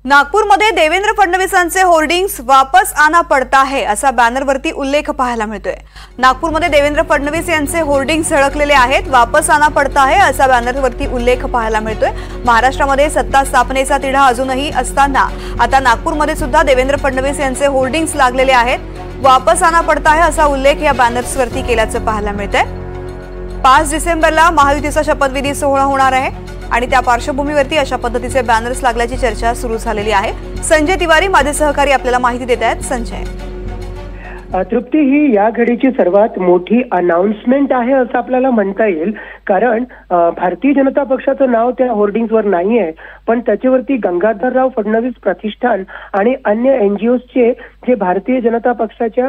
नागपूरमध्ये देवेंद्र फडणवीसांचे होर्डिंग्स वापस आना पडता है असा बॅनरवरती उल्लेख पाहायला मिळतोय। नागपूरमध्ये देवेंद्र फडणवीस यांचे होर्डिंग्स झळकलेले आहेत। वापस आना पडता है असा बॅनरवरती उल्लेख पाहायला मिळतोय। महाराष्ट्रामध्ये सत्ता स्थापनेचा तिढा अजूनही असताना आता नागपूरमध्ये सुद्धा देवेंद्र फडणवीस यांचे होर्डिंग्स लागलेले आहेत। वापस आना पडता है असा उल्लेख या बॅनर्सवरती केल्याचं पाहायला मिळतंय। 5 डिसेंबरला महायुतीचा शपथविधी सोहळा होणार आहे आणि त्या पार्श्वभूमीवरती अशा पद्धतीचे बॅनर्स लागल्याची चर्चा सुरू झालेली आहे। संजय तिवारी माझे सहकारी आपल्याला माहिती देत आहेत। संजय, तृप्ती, ही या घडीची सर्वात मोठी अनाउन्समेंट आहे असं आपल्याला म्हणता येईल, कारण भारतीय जनता पक्षाचं नाव त्या होर्डिंग्सवर नाही आहे, पण त्याच्यावरती गंगाधरराव फडणवीस प्रतिष्ठान आणि अन्य एनजीओचे जे भारतीय जनता पक्षाच्या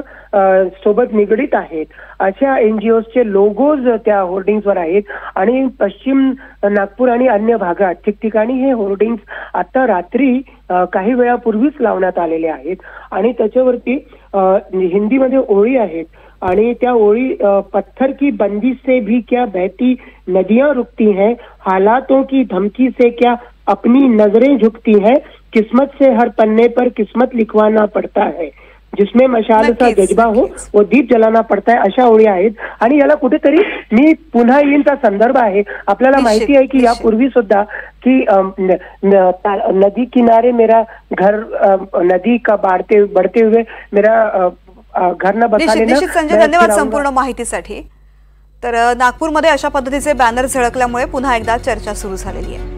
सोबत निगडीत आहेत अशा एनजीओचे लोगोज त्या होर्डिंग्सवर आहेत आणि पश्चिम नागपूर आणि अन्य भागात ठिकठिकाणी हे होर्डिंग्स आता रात्री काही वेळापूर्वीच लावण्यात आलेले आहेत आणि त्याच्यावरती हिंदीमध्ये ओळी आहेत आणि त्या ओळी पत्थर की बंदी से भी क्या बहती नदियां रुकती हैं, हालातों की धमकी से क्या अपनी नजरें झुकती हैं, किस्मत से हर पन्ने पर किस्मत लिखवाना पड़ता है, जिसमें मशालचा जज्बा हो वो दीप जलाना पड़ता है, अशा ओळी आहेत। आणि याला कुठेतरी मी पुन्हा येईनचा संदर्भ आहे। आपल्याला माहिती आहे की यापूर्वी सुद्धा की नदी किनारे मेरा घर, नदी का बढ़ते हुए मेरा घर न बसा लेना। संजय, धन्यवाद संपूर्ण माहितीसाठी। तर नागपूरमध्ये अशा पद्धतीचे बॅनर झळकल्यामुळे पुन्हा एकदा चर्चा सुरू झालेली आहे।